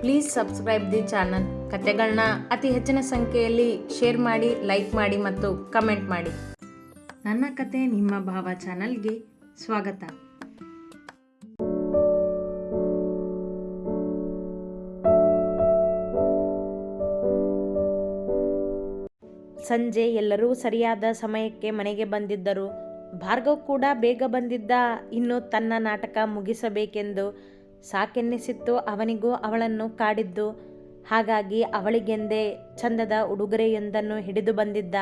Please subscribe the channel. ಕತೆಗಳನ್ನ ಅತಿ ಹೆಚ್ಚಿನ ಸಂಖ್ಯೆಯಲ್ಲಿ ಶೇರ್ ಮಾಡಿ, ಲೈಕ್ ಮಾಡಿ ಮತ್ತು ಕಮೆಂಟ್ ಮಾಡಿ. ನನ್ನ ಕತೆ ನಿಮ್ಮ ಭಾವ ಚಾನಲ್ಗೆ ಸ್ವಾಗತ. ಸಂಜೆ ಎಲ್ಲರೂ ಸರಿಯಾದ ಸಮಯಕ್ಕೆ ಮನೆಗೆ ಬಂದಿದ್ದರು. ಭಾರ್ಗವ್ ಕೂಡ ಬೇಗ ಬಂದಿದ್ದ. ಇನ್ನು ತನ್ನ ನಾಟಕ ಮುಗಿಸಬೇಕೆಂದು ಸಾಕೆನ್ನಿಸಿತ್ತು ಅವನಿಗೂ ಅವಳನ್ನು ಕಾಡಿದ್ದು. ಹಾಗಾಗಿ ಅವಳಿಗೆಂದೇ ಚಂದದ ಉಡುಗೊರೆಯೊಂದನ್ನು ಹಿಡಿದು ಬಂದಿದ್ದ.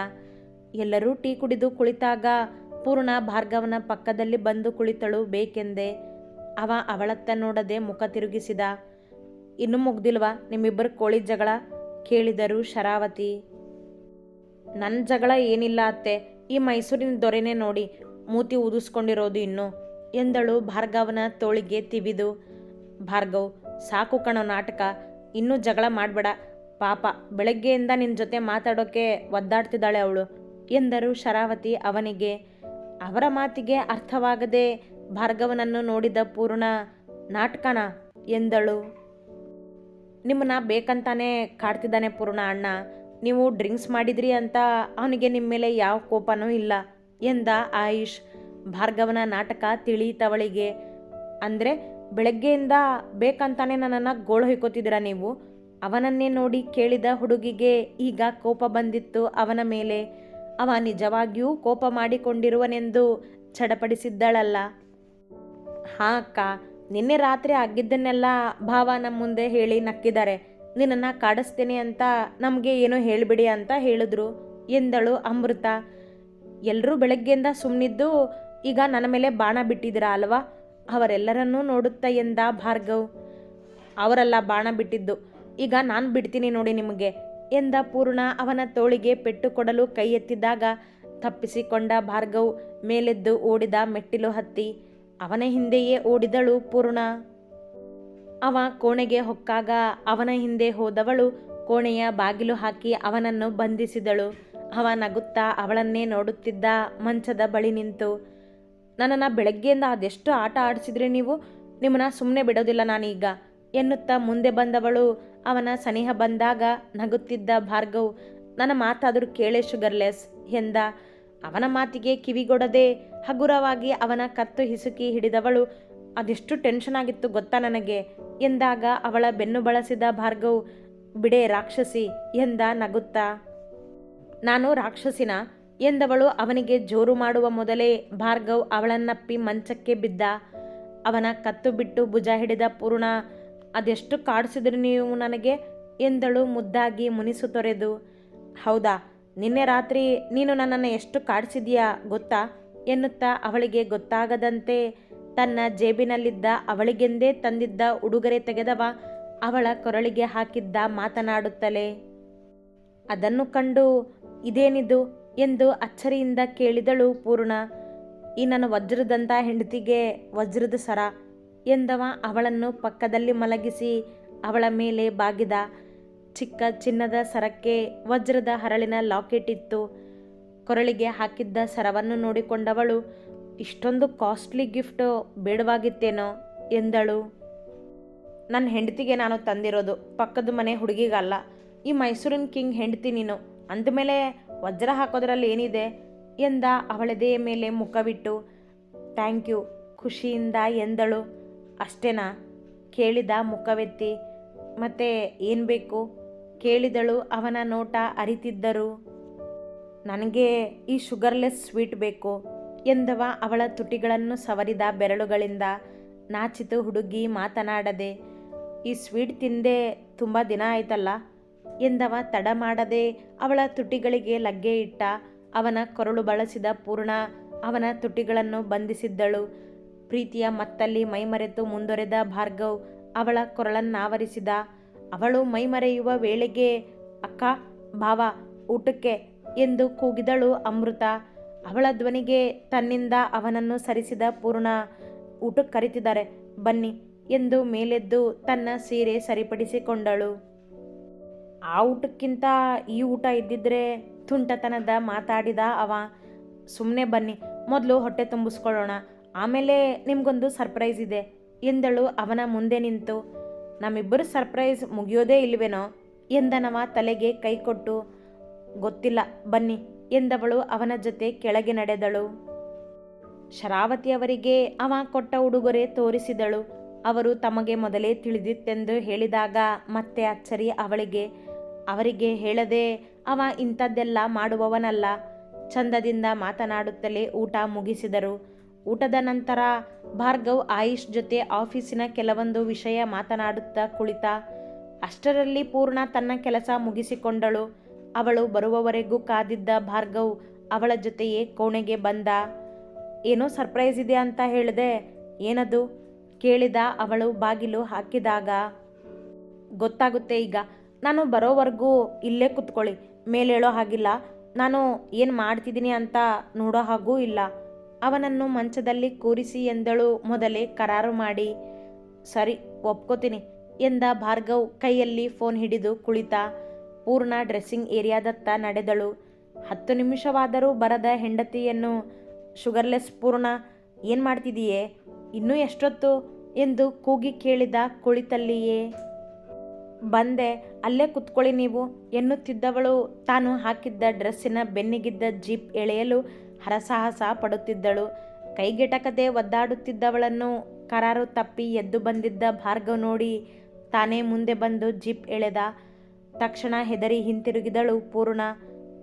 ಎಲ್ಲರೂ ಟೀ ಕುಡಿದು ಕುಳಿತಾಗ ಪೂರ್ಣ ಭಾರ್ಗವನ ಪಕ್ಕದಲ್ಲಿ ಬಂದು ಕುಳಿತಳು ಬೇಕೆಂದೇ. ಅವ ಅವಳತ್ತ ನೋಡದೆ ಮುಖ ತಿರುಗಿಸಿದ. ಇನ್ನೂ ಮುಗ್ದಿಲ್ವಾ ನಿಮ್ಮಿಬ್ಬರು ಕೋಳಿ ಜಗಳ? ಕೇಳಿದರು ಶರಾವತಿ. ನನ್ನ ಜಗಳ ಏನಿಲ್ಲ ಅತ್ತೆ, ಈ ಮೈಸೂರಿನ ದೊರೆನೇ ನೋಡಿ ಮೂತಿ ಊದಿಸ್ಕೊಂಡಿರೋದು ಇನ್ನು ಎಂದಳು ಭಾರ್ಗವನ ತೋಳಿಗೆ ತಿವಿದು. ಭಾರ್ಗವ್, ಸಾಕು ಕಣೋ ನಾಟಕ, ಇನ್ನೂ ಜಗಳ ಮಾಡಬೇಡ. ಪಾಪ ಬೆಳಗ್ಗೆಯಿಂದ ನಿನ್ನ ಜೊತೆ ಮಾತಾಡೋಕೆ ಒದ್ದಾಡ್ತಿದ್ದಾಳೆ ಅವಳು ಎಂದರು ಶರಾವತಿ ಅವನಿಗೆ. ಅವರ ಮಾತಿಗೆ ಅರ್ಥವಾಗದೆ ಭಾರ್ಗವನನ್ನು ನೋಡಿದ ಪೂರ್ಣ, ನಾಟಕನ ಎಂದಳು. ನಿಮ್ಮನ್ನ ಬೇಕಂತಾನೆ ಕಾಡ್ತಿದ್ದಾನೆ ಪೂರ್ಣ ಅಣ್ಣ. ನೀವು ಡ್ರಿಂಕ್ಸ್ ಮಾಡಿದ್ರಿ ಅಂತ ಅವನಿಗೆ ನಿಮ್ಮ ಮೇಲೆ ಯಾವ ಕೋಪನೂ ಇಲ್ಲ ಎಂದ ಆಯುಷ್. ಭಾರ್ಗವನ ನಾಟಕ ತಿಳಿಯಿತವಳಿಗೆ. ಅಂದರೆ ಬೆಳಗ್ಗೆಯಿಂದ ಬೇಕಂತಾನೆ ನನ್ನನ್ನು ಗೋಳು ಹೊಯ್ಕೋತಿದ್ದೀರಾ ನೀವು? ಅವನನ್ನೇ ನೋಡಿ ಕೇಳಿದ ಹುಡುಗಿಗೆ ಈಗ ಕೋಪ ಬಂದಿತ್ತು ಅವನ ಮೇಲೆ. ಅವ ನಿಜವಾಗಿಯೂ ಕೋಪ ಮಾಡಿಕೊಂಡಿರುವನೆಂದು ಚಡಪಡಿಸಿದ್ದಳಲ್ಲ. ಹಾಂ ಅಕ್ಕ, ನಿನ್ನೆ ರಾತ್ರಿ ಆಗಿದ್ದನ್ನೆಲ್ಲ ಭಾವ ನಮ್ಮ ಮುಂದೆ ಹೇಳಿ ನಕ್ಕಿದ್ದಾರೆ. ನಿನ್ನನ್ನು ಕಾಡಿಸ್ತೇನೆ ಅಂತ ನಮಗೆ ಏನೋ ಹೇಳಿಬಿಡಿ ಅಂತ ಹೇಳಿದ್ರು ಎಂದಳು ಅಮೃತ. ಎಲ್ಲರೂ ಬೆಳಗ್ಗೆಯಿಂದ ಸುಮ್ಮನಿದ್ದು ಈಗ ನನ್ನ ಮೇಲೆ ಬಾಣ ಬಿಟ್ಟಿದ್ದೀರಾ ಅಲ್ವಾ? ಅವರೆಲ್ಲರನ್ನೂ ನೋಡುತ್ತಾ ಎಂದ ಭಾರ್ಗವ್. ಅವರೆಲ್ಲ ಬಾಣ ಬಿಟ್ಟಿದ್ದು, ಈಗ ನಾನು ಬಿಡ್ತೀನಿ ನೋಡಿ ನಿಮಗೆ ಎಂದ ಪೂರ್ಣ ಅವನ ತೋಳಿಗೆ ಪೆಟ್ಟು ಕೊಡಲು ಕೈ ಎತ್ತಿದಾಗ ತಪ್ಪಿಸಿಕೊಂಡ ಭಾರ್ಗವ್ ಮೇಲೆದ್ದು ಓಡಿದ. ಮೆಟ್ಟಿಲು ಹತ್ತಿ ಅವನ ಹಿಂದೆಯೇ ಓಡಿದಳು ಪೂರ್ಣ. ಅವ ಕೋಣೆಗೆ ಹೊಕ್ಕಾಗ ಅವನ ಹಿಂದೆ ಹೋದವಳು ಕೋಣೆಯ ಬಾಗಿಲು ಹಾಕಿ ಅವನನ್ನು ಬಂಧಿಸಿದಳು. ಅವ ನಗುತ್ತಾ ಅವಳನ್ನೇ ನೋಡುತ್ತಿದ್ದ ಮಂಚದ ಬಳಿ ನಿಂತು. ನನ್ನನ್ನು ಬೆಳಗ್ಗೆಯಿಂದ ಅದೆಷ್ಟು ಆಟ ಆಡಿಸಿದ್ರಿ ನೀವು, ನಿಮ್ಮನ್ನ ಸುಮ್ಮನೆ ಬಿಡೋದಿಲ್ಲ ನಾನೀಗ ಎನ್ನುತ್ತಾ ಮುಂದೆ ಬಂದವಳು ಅವನ ಸನಿಹ ಬಂದಾಗ ನಗುತ್ತಿದ್ದ ಭಾರ್ಗವ್, ನನ್ನ ಮಾತಾದರೂ ಕೇಳೆ ಶುಗರ್ಲೆಸ್ ಎಂದ. ಅವನ ಮಾತಿಗೆ ಕಿವಿಗೊಡದೆ ಹಗುರವಾಗಿ ಅವನ ಕತ್ತು ಹಿಸುಕಿ ಹಿಡಿದವಳು, ಅದೆಷ್ಟು ಟೆನ್ಷನ್ ಆಗಿತ್ತು ಗೊತ್ತಾ ನನಗೆ ಎಂದಾಗ ಅವಳ ಬೆನ್ನು ಬಳಸಿದ ಭಾರ್ಗವ್, ಬಿಡೆ ರಾಕ್ಷಸಿ ಎಂದ ನಗುತ್ತಾ. ನಾನು ರಾಕ್ಷಸಿನ ಎಂದವಳು ಅವನಿಗೆ ಜೋರು ಮಾಡುವ ಮೊದಲೇ ಭಾರ್ಗವ್ ಅವಳನ್ನಪ್ಪಿ ಮಂಚಕ್ಕೆ ಬಿದ್ದ. ಅವನ ಕತ್ತು ಬಿಟ್ಟು ಭುಜ ಹಿಡಿದ ಪೂರ್ಣ, ಅದೆಷ್ಟು ಕಾಡಿಸಿದ್ರಿ ನೀವು ನನಗೆ ಎಂದಳು ಮುದ್ದಾಗಿ ಮುನಿಸು ತೊರೆದು. ಹೌದಾ, ನಿನ್ನೆ ರಾತ್ರಿ ನೀನು ನನ್ನನ್ನು ಎಷ್ಟು ಕಾಡಿಸಿದೀಯಾ ಗೊತ್ತಾ ಎನ್ನುತ್ತಾ ಅವಳಿಗೆ ಗೊತ್ತಾಗದಂತೆ ತನ್ನ ಜೇಬಿನಲ್ಲಿದ್ದ ಅವಳಿಗೆಂದೇ ತಂದಿದ್ದ ಉಡುಗೊರೆ ತೆಗೆದವ ಅವಳ ಕೊರಳಿಗೆ ಹಾಕಿದ್ದ ಮಾತನಾಡುತ್ತಲೇ. ಅದನ್ನು ಕಂಡು ಇದೇನಿದು ಎಂದು ಅಚ್ಚರಿಯಿಂದ ಕೇಳಿದಳು ಪೂರ್ಣ. ಈ ನನ್ನ ವಜ್ರದಂಥ ಹೆಂಡತಿಗೆ ವಜ್ರದ ಸರ ಎಂದವ ಅವಳನ್ನು ಪಕ್ಕದಲ್ಲಿ ಮಲಗಿಸಿ ಅವಳ ಮೇಲೆ ಬಾಗಿದ. ಚಿಕ್ಕ ಚಿನ್ನದ ಸರಕ್ಕೆ ವಜ್ರದ ಹರಳಿನ ಲಾಕೆಟ್ ಇತ್ತು. ಕೊರಳಿಗೆ ಹಾಕಿದ್ದ ಸರವನ್ನು ನೋಡಿಕೊಂಡವಳು, ಇಷ್ಟೊಂದು ಕಾಸ್ಟ್ಲಿ ಗಿಫ್ಟ್ ಬೇಡವಾಗಿತ್ತೇನೋ ಎಂದಳು. ನನ್ನ ಹೆಂಡತಿಗೆ ನಾನು ತಂದಿರೋದು, ಪಕ್ಕದ ಮನೆ ಹುಡುಗಿಗಲ್ಲ. ಈ ಮೈಸೂರಿನ ಕಿಂಗ್ ಹೆಂಡತಿ ನೀನು, ಅಂದಮೇಲೆ ವಜ್ರ ಹಾಕೋದ್ರಲ್ಲಿ ಏನಿದೆ ಎಂದ ಅವಳದೆಯ ಮೇಲೆ ಮುಖವಿಟ್ಟು. ಥ್ಯಾಂಕ್ ಯು ಖುಷಿಯಿಂದ ಎಂದಳು. ಅಷ್ಟೇನಾ ಕೇಳಿದ ಮುಖವೆತ್ತಿ. ಮತ್ತೆ ಏನು ಬೇಕು ಕೇಳಿದಳು ಅವನ ನೋಟ ಅರಿತಿದ್ದರು. ನನಗೆ ಈ ಶುಗರ್ಲೆಸ್ ಸ್ವೀಟ್ ಬೇಕು ಎಂದವ ಅವಳ ತುಟಿಗಳನ್ನು ಸವರಿದ ಬೆರಳುಗಳಿಂದ. ನಾಚಿತು ಹುಡುಗಿ ಮಾತನಾಡದೆ. ಈ ಸ್ವೀಟ್ ತಿಂದೆ ತುಂಬ ದಿನ ಆಯ್ತಲ್ಲ ಎಂದವ ತಡ ಮಾಡದೆ ಅವಳ ತುಟಿಗಳಿಗೆ ಲಗ್ಗೆ ಇಟ್ಟ. ಅವನ ಕೊರಳು ಬಳಸಿದ ಪೂರ್ಣ ಅವನ ತುಟಿಗಳನ್ನು ಬಂಧಿಸಿದ್ದಳು. ಪ್ರೀತಿಯ ಮತ್ತಲ್ಲಿ ಮೈಮರೆತು ಮುಂದೊರೆದ ಭಾರ್ಗವ್ ಅವಳ ಕೊರಳನ್ನಾವರಿಸಿದ. ಅವಳು ಮೈಮರೆಯುವ ವೇಳೆಗೆ ಅಕ್ಕ, ಭಾವ, ಊಟಕ್ಕೆ ಎಂದು ಕೂಗಿದಳು ಅಮೃತ. ಅವಳ ಧ್ವನಿಗೆ ತನ್ನಿಂದ ಅವನನ್ನು ಸರಿಸಿದ ಪೂರ್ಣ, ಊಟಕ್ಕೆ ಕರಿತಿದ್ದಾರೆ ಬನ್ನಿ ಎಂದು ಮೇಲೆದ್ದು ತನ್ನ ಸೀರೆ ಸರಿಪಡಿಸಿಕೊಂಡಳು. ಆ ಊಟಕ್ಕಿಂತ ಈ ಊಟ ಇದ್ದಿದ್ರೆ ತುಂಟತನದ ಮಾತಾಡಿದ ಅವ. ಸುಮ್ಮನೆ ಬನ್ನಿ, ಮೊದಲು ಹೊಟ್ಟೆ ತುಂಬಿಸ್ಕೊಳ್ಳೋಣ, ಆಮೇಲೆ ನಿಮಗೊಂದು ಸರ್ಪ್ರೈಸ್ ಇದೆ ಎಂದಳು ಅವನ ಮುಂದೆ ನಿಂತು. ನಮ್ಮಿಬ್ಬರ ಸರ್ಪ್ರೈಸ್ ಮುಗಿಯೋದೇ ಇಲ್ವೇನೋ ಎಂದನವ ತಲೆಗೆ ಕೈ ಕೊಟ್ಟು. ಗೊತ್ತಿಲ್ಲ ಬನ್ನಿ ಎಂದವಳು ಅವನ ಜೊತೆ ಕೆಳಗೆ ನಡೆದಳು. ಶರಾವತಿಯವರಿಗೆ ಅವ ಕೊಟ್ಟ ಉಡುಗೊರೆ ತೋರಿಸಿದಳು. ಅವರು ತಮಗೆ ಮೊದಲೇ ತಿಳಿದಿತ್ತೆಂದು ಹೇಳಿದಾಗ ಮತ್ತೆ ಅಚ್ಚರಿ ಅವಳಿಗೆ. ಅವರಿಗೆ ಹೇಳದೆ ಅವ ಇಂಥದ್ದೆಲ್ಲ ಮಾಡುವವನಲ್ಲ. ಚಂದದಿಂದ ಮಾತನಾಡುತ್ತಲೇ ಊಟ ಮುಗಿಸಿದರು. ಊಟದ ನಂತರ ಭಾರ್ಗವ್ ಆಯುಷ್ ಜೊತೆ ಆಫೀಸಿನ ಕೆಲವೊಂದು ವಿಷಯ ಮಾತನಾಡುತ್ತಾ ಕುಳಿತ. ಅಷ್ಟರಲ್ಲಿ ಪೂರ್ಣ ತನ್ನ ಕೆಲಸ ಮುಗಿಸಿಕೊಂಡಳು. ಅವಳು ಬರುವವರೆಗೂ ಕಾದಿದ್ದ ಭಾರ್ಗವ್ ಅವಳ ಜೊತೆಯೇ ಕೋಣೆಗೆ ಬಂದ. ಏನೋ ಸರ್ಪ್ರೈಸ್ ಇದೆ ಅಂತ ಹೇಳಿದೆ, ಏನದು ಕೇಳಿದ ಅವಳು ಬಾಗಿಲು ಹಾಕಿದಾಗ. ಗೊತ್ತಾಗುತ್ತೆ ಈಗ, ನಾನು ಬರೋವರೆಗೂ ಇಲ್ಲೇ ಕುತ್ಕೊಳ್ಳಿ, ಮೇಲೇಳೋ ಹಾಗಿಲ್ಲ, ನಾನು ಏನು ಮಾಡ್ತಿದ್ದೀನಿ ಅಂತ ನೋಡೋ ಹಾಗೂ ಇಲ್ಲ. ಅವನನ್ನು ಮಂಚದಲ್ಲಿ ಕೂರಿಸಿ ಎಂದಳು ಮೊದಲೇ ಕರಾರು ಮಾಡಿ. ಸರಿ ಒಪ್ಕೋತೀನಿ ಎಂದ ಭಾರ್ಗವ್ ಕೈಯಲ್ಲಿ ಫೋನ್ ಹಿಡಿದು ಕುಳಿತ. ಪೂರ್ಣ ಡ್ರೆಸ್ಸಿಂಗ್ ಏರಿಯಾದತ್ತ ನಡೆದಳು. 10 ನಿಮಿಷವಾದರೂ ಬರದ ಹೆಂಡತಿಯನ್ನು, ಶುಗರ್ಲೆಸ್ ಪೂರ್ಣ, ಏನು ಮಾಡ್ತಿದೀಯೇ, ಇನ್ನೂ ಎಷ್ಟೊತ್ತು ಎಂದು ಕೂಗಿ ಕೇಳಿದ ಕುಳಿತಲ್ಲಿಯೇ. ಬಂದೆ, ಅಲ್ಲೇ ಕುತ್ಕೊಳ್ಳಿ ನೀವು ಎನ್ನುತ್ತಿದ್ದವಳು ತಾನು ಹಾಕಿದ್ದ ಡ್ರೆಸ್ಸಿನ ಬೆನ್ನಿಗಿದ್ದ ಜಿಪ್ ಎಳೆಯಲು ಹರಸಾಹಸ ಪಡುತ್ತಿದ್ದಳು. ಕೈಗೆಟಕದೆ ಒದ್ದಾಡುತ್ತಿದ್ದವಳನ್ನು ಕರಾರು ತಪ್ಪಿ ಎದ್ದು ಬಂದಿದ್ದ ಭಾರ್ಗವ್ ನೋಡಿ ತಾನೇ ಮುಂದೆ ಬಂದು ಜಿಪ್ ಎಳೆದ. ತಕ್ಷಣ ಹೆದರಿ ಹಿಂತಿರುಗಿದಳು ಪೂರ್ಣ.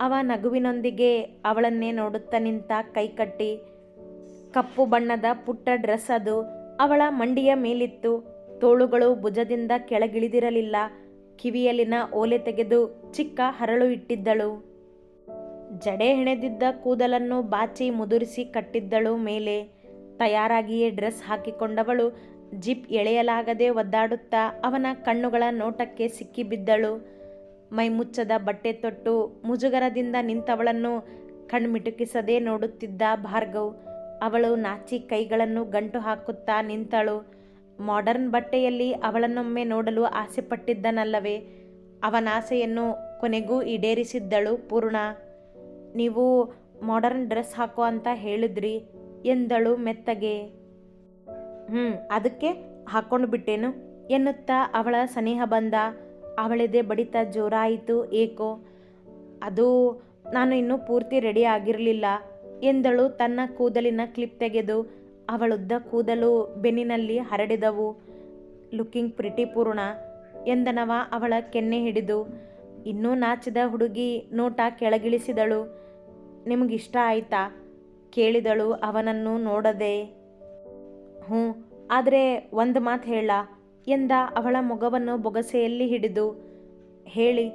ಅವ ನಗುವಿನೊಂದಿಗೆ ಅವಳನ್ನೇ ನೋಡುತ್ತಾ ನಿಂತ, ಕೈಕಟ್ಟಿ. ಕಪ್ಪು ಬಣ್ಣದ ಪುಟ್ಟ ಡ್ರೆಸ್ ಅದು ಅವಳ ಮಂಡಿಯ ಮೇಲಿತ್ತು. ತೋಳುಗಳು ಭುಜದಿಂದ ಕೆಳಗಿಳಿದಿರಲಿಲ್ಲ. ಕಿವಿಯಲ್ಲಿನ ಓಲೆ ತೆಗೆದು ಚಿಕ್ಕ ಹರಳು ಇಟ್ಟಿದ್ದಳು. ಜಡೆ ಹೆಣೆದಿದ್ದ ಕೂದಲನ್ನು ಬಾಚಿ ಮುದುರಿಸಿ ಕಟ್ಟಿದ್ದಳು ಮೇಲೆ. ತಯಾರಾಗಿಯೇ ಡ್ರೆಸ್ ಹಾಕಿಕೊಂಡವಳು ಜಿಪ್ ಎಳೆಯಲಾಗದೆ ಒದ್ದಾಡುತ್ತಾ ಅವನ ಕಣ್ಣುಗಳ ನೋಟಕ್ಕೆ ಸಿಕ್ಕಿಬಿದ್ದಳು. ಮೈಮುಚ್ಚದ ಬಟ್ಟೆ ತೊಟ್ಟು ಮುಜುಗರದಿಂದ ನಿಂತವಳನ್ನು ಕಣ್ಮಿಟುಕಿಸದೆ ನೋಡುತ್ತಿದ್ದ ಭಾರ್ಗವ್. ಅವಳು ನಾಚಿ ಕೈಗಳನ್ನು ಗಂಟು ಹಾಕುತ್ತಾ ನಿಂತಳು. ಮಾಡರ್ನ್ ಬಟ್ಟೆಯಲ್ಲಿ ಅವಳನ್ನೊಮ್ಮೆ ನೋಡಲು ಆಸೆಪಟ್ಟಿದ್ದನಲ್ಲವೇ, ಅವನಾಸೆಯನ್ನು ಕೊನೆಗೂ ಈಡೇರಿಸಿದ್ದಳು ಪೂರ್ಣ. ನೀವು ಮಾಡರ್ನ್ ಡ್ರೆಸ್ ಹಾಕೋ ಅಂತ ಹೇಳಿದ್ರಿ ಎಂದಳು ಮೆತ್ತಗೆ. ಅದಕ್ಕೆ ಹಾಕ್ಕೊಂಡು ಬಿಟ್ಟೇನು ಎನ್ನುತ್ತಾ ಅವಳ ಸನಿಹ ಬಂದ. ಅವಳೆದೆ ಬಡಿತ ಜೋರಾಯಿತು ಏಕೋ. ಅದು ನಾನು ಇನ್ನೂ ಪೂರ್ತಿ ರೆಡಿ ಆಗಿರಲಿಲ್ಲ ಎಂದಳು ತನ್ನ ಕೂದಲಿನ ಕ್ಲಿಪ್ ತೆಗೆದು. ಅವಳುದ್ದ ಕೂದಲು ಬೆನ್ನಿನಲ್ಲಿ ಹರಡಿದವು. ಲುಕಿಂಗ್ ಪ್ರಿಟಿ ಪೂರ್ಣ ಎಂದನವ ಅವಳ ಕೆನ್ನೆ ಹಿಡಿದು. ಇನ್ನೂ ನಾಚಿದ ಹುಡುಗಿ ನೋಟ ಕೆಳಗಿಳಿಸಿದಳು. ನಿಮಗಿಷ್ಟ ಆಯ್ತಾ ಕೇಳಿದಳು ಅವನನ್ನು ನೋಡದೆ. ಆದರೆ ಒಂದು ಮಾತು ಹೇಳ ಎಂದ ಅವಳ ಮೊಗವನ್ನು ಬೊಗಸೆಯಲ್ಲಿ ಹಿಡಿದು. ಹೇಳಿ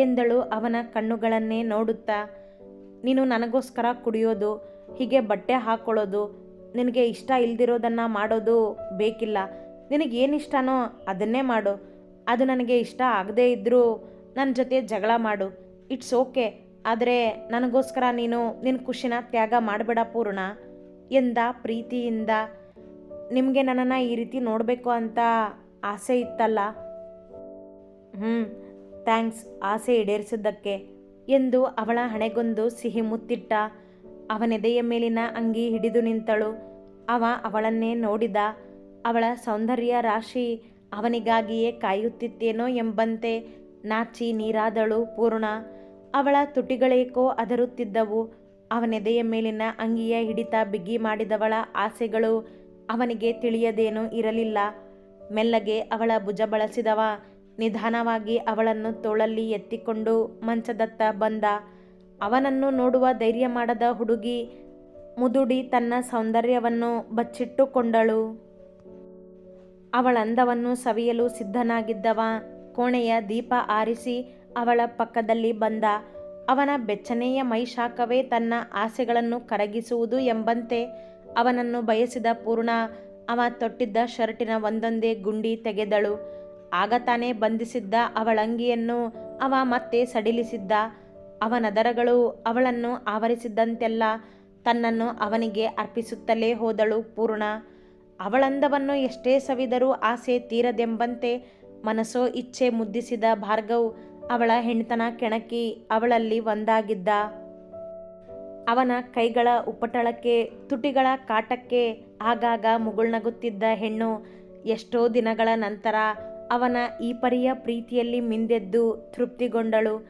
ಎಂದಳು ಅವನ ಕಣ್ಣುಗಳನ್ನೇ ನೋಡುತ್ತಾ. ನೀನು ನನಗೋಸ್ಕರ ಕುಡಿಯೋದು, ಹೀಗೆ ಬಟ್ಟೆ ಹಾಕ್ಕೊಳ್ಳೋದು, ನಿನಗೆ ಇಷ್ಟ ಇಲ್ದಿರೋದನ್ನು ಮಾಡೋದು ಬೇಕಿಲ್ಲ. ನಿನಗೇನಿಷ್ಟನೋ ಅದನ್ನೇ ಮಾಡು. ಅದು ನನಗೆ ಇಷ್ಟ ಆಗದೇ ಇದ್ದರೂ ನನ್ನ ಜೊತೆ ಜಗಳ ಮಾಡು, ಇಟ್ಸ್ ಓಕೆ. ಆದರೆ ನನಗೋಸ್ಕರ ನೀನು ನಿನ್ನ ಖುಷಿನ ತ್ಯಾಗ ಮಾಡಬೇಡ ಪೂರ್ಣ ಎಂದ ಪ್ರೀತಿಯಿಂದ. ನಿಮಗೆ ನನ್ನನ್ನು ಈ ರೀತಿ ನೋಡಬೇಕು ಅಂತ ಆಸೆ ಇತ್ತಲ್ಲ. ಥ್ಯಾಂಕ್ಸ್ ಆಸೆ ಈಡೇರಿಸಿದ್ದಕ್ಕೆ ಎಂದು ಅವಳ ಹಣೆಗೊಂದು ಸಿಹಿ ಮುತ್ತಿಟ್ಟ. ಅವನೆದೆಯ ಮೇಲಿನ ಅಂಗಿ ಹಿಡಿದು ನಿಂತಳು. ಅವಳನ್ನೇ ನೋಡಿದ. ಅವಳ ಸೌಂದರ್ಯ ರಾಶಿ ಅವನಿಗಾಗಿಯೇ ಕಾಯುತ್ತಿತ್ತೇನೋ ಎಂಬಂತೆ ನಾಚಿ ನೀರಾದಳು ಪೂರ್ಣ. ಅವಳ ತುಟಿಗಳೇಕೋ ಅದರುತ್ತಿದ್ದವು. ಅವನೆದೆಯ ಮೇಲಿನ ಅಂಗಿಯ ಹಿಡಿತ ಬಿಗಿ ಮಾಡಿದವಳ ಆಸೆಗಳು ಅವನಿಗೆ ತಿಳಿಯದೇನೂ ಇರಲಿಲ್ಲ. ಮೆಲ್ಲಗೆ ಅವಳ ಭುಜ ಬಳಸಿದವ ನಿಧಾನವಾಗಿ ಅವಳನ್ನು ತೋಳಲ್ಲಿ ಎತ್ತಿಕೊಂಡು ಮಂಚದತ್ತ ಬಂದ. ಅವನನ್ನು ನೋಡುವ ಧೈರ್ಯ ಮಾಡದ ಹುಡುಗಿ ಮುದುಡಿ ತನ್ನ ಸೌಂದರ್ಯವನ್ನು ಬಚ್ಚಿಟ್ಟುಕೊಂಡಳು. ಅವಳಂದವನ್ನು ಸವಿಯಲು ಸಿದ್ಧನಾಗಿದ್ದವ ಕೋಣೆಯ ದೀಪ ಆರಿಸಿ ಅವಳ ಪಕ್ಕದಲ್ಲಿ ಬಂದ. ಅವನ ಬೆಚ್ಚನೆಯ ಮೈ ಶಾಖವೇ ತನ್ನ ಆಸೆಗಳನ್ನು ಕರಗಿಸುವುದು ಎಂಬಂತೆ ಅವನನ್ನು ಬಯಸಿದ ಪೂರ್ಣ ಅವ ತೊಟ್ಟಿದ್ದ ಶರ್ಟಿನ ಒಂದೊಂದೇ ಗುಂಡಿ ತೆಗೆದಳು. ಆಗ ತಾನೇ ಬಂಧಿಸಿದ್ದ ಅವಳಂಗಿಯನ್ನು ಅವ ಮತ್ತೆ ಸಡಿಲಿಸಿದ್ದ. ಅವನದರಗಳು ಅವಳನ್ನು ಆವರಿಸಿದ್ದಂತೆಲ್ಲ ತನ್ನನ್ನು ಅವನಿಗೆ ಅರ್ಪಿಸುತ್ತಲೇ ಹೋದಳು ಪೂರ್ಣ. ಅವಳಂದವನ್ನು ಎಷ್ಟೇ ಸವಿದರೂ ಆಸೆ ತೀರದೆಂಬಂತೆ ಮನಸ್ಸೋ ಇಚ್ಛೆ ಮುದ್ದಿಸಿದ ಭಾರ್ಗವ್ ಅವಳ ಹೆಣ್ತನ ಕೆಣಕಿ ಅವಳಲ್ಲಿ ಒಂದಾಗಿದ್ದ. ಅವನ ಕೈಗಳ ಉಪಟಳಕ್ಕೆ, ತುಟಿಗಳ ಕಾಟಕ್ಕೆ ಆಗಾಗ ಮುಗುಳ್ನಗುತ್ತಿದ್ದ ಹೆಣ್ಣು ಎಷ್ಟೋ ದಿನಗಳ ನಂತರ ಅವನ ಈ ಪರಿಯ ಪ್ರೀತಿಯಲ್ಲಿ ಮಿಂದೆದ್ದು ತೃಪ್ತಿಗೊಂಡಳು.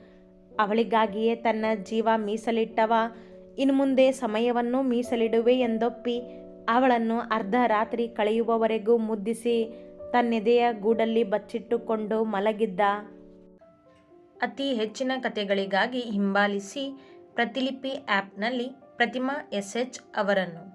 ಅವಳಿಗಾಗಿಯೇ ತನ್ನ ಜೀವ ಮೀಸಲಿಟ್ಟವ ಇನ್ನು ಮುಂದೆ ಸಮಯವನ್ನು ಮೀಸಲಿಡುವೆ ಎಂದೊಪ್ಪಿ ಅವಳನ್ನು ಅರ್ಧ ರಾತ್ರಿ ಕಳೆಯುವವರೆಗೂ ಮುದ್ದಿಸಿ ತನ್ನೆದೆಯ ಗೂಡಲ್ಲಿ ಬಚ್ಚಿಟ್ಟುಕೊಂಡು ಮಲಗಿದ್ದ. ಅತಿ ಹೆಚ್ಚಿನ ಕಥೆಗಳಿಗಾಗಿ ಹಿಂಬಾಲಿಸಿ ಪ್ರತಿಲಿಪಿ ಆ್ಯಪ್ನಲ್ಲಿ ಪ್ರತಿಮಾ SH ಅವರನ್ನು.